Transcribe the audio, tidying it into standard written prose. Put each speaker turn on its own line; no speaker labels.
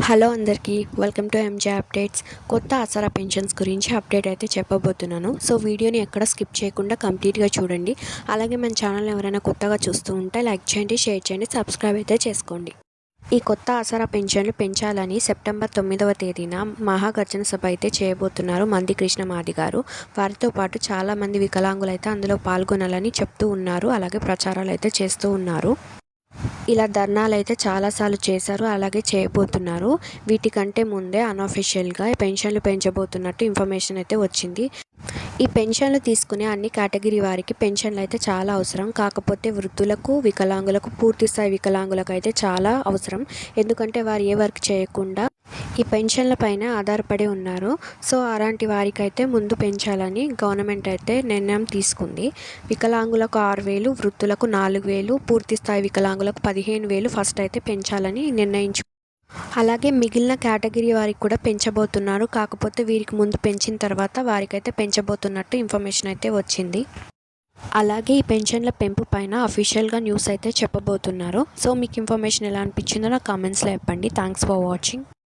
Hello అందరికీ welcome to M J updates. కొత్త ఆసరా pensions గురించి అప్డేట్ అయితే చెప్పబోతున్నాను. సో వీడియోని ఎక్కడ స్కిప్ చేయకుండా కంప్లీట్గా చూడండి. అలాగే మన ఛానల్ ఎవరైనా కొత్తగా చూస్తూ ఉంటే లైక్ చేయండి, షేర్ చేయండి, సబ్స్క్రైబ్ అయితే చేసుకోండి. ఈ కొత్త ఆసరా పెన్షన్లు పెంచాలని సెప్టెంబర్ 9వ తేదీన మహాగర్జన సభ అయితే చేయబోతున్నారు మంది కృష్ణమాది గారు. వారితో పాటు చాలామంది వికలాంగులు అయితే అందులో పాల్గొనాలని చెప్తూ ఉన్నారు. అలాగే ప్రచారాలు అయితే చేస్తూ ఉన్నారు. ఇలా ధర్నాలు అయితే చాలాసార్లు చేశారు, అలాగే చేయబోతున్నారు. వీటికంటే ముందే అన్అఫీషియల్గా పెన్షన్లు పెంచబోతున్నట్టు ఇన్ఫర్మేషన్ అయితే వచ్చింది. ఈ పెన్షన్లు తీసుకునే అన్ని కేటగిరీ వారికి పెన్షన్లు అయితే చాలా అవసరం. కాకపోతే వృద్ధులకు, వికలాంగులకు, పూర్తిస్థాయి వికలాంగులకు అయితే చాలా అవసరం. ఎందుకంటే వారు ఏ వర్క్ చేయకుండా ఈ పెన్షన్ల పైన ఆధారపడి ఉన్నారు. సో అలాంటి వారికైతే ముందు పెంచాలని గవర్నమెంట్ అయితే నిర్ణయం తీసుకుంది. వికలాంగులకు 6,000, వృద్ధులకు 4,000, పూర్తిస్థాయి వికలాంగులకు 15,000 ఫస్ట్ అయితే పెంచాలని అలాగే మిగిలిన కేటగిరీ వారికి కూడా పెంచబోతున్నారు. కాకపోతే వీరికి ముందు పెంచిన తర్వాత వారికైతే పెంచబోతున్నట్టు ఇన్ఫర్మేషన్ అయితే వచ్చింది. అలాగే ఈ పెన్షన్ల పెంపు పైన అఫీషియల్గా న్యూస్ అయితే చెప్పబోతున్నారు. సో మీకు ఇన్ఫర్మేషన్ ఎలా అనిపించిందో నాకు కామెంట్స్లో చెప్పండి. Thanks for watching.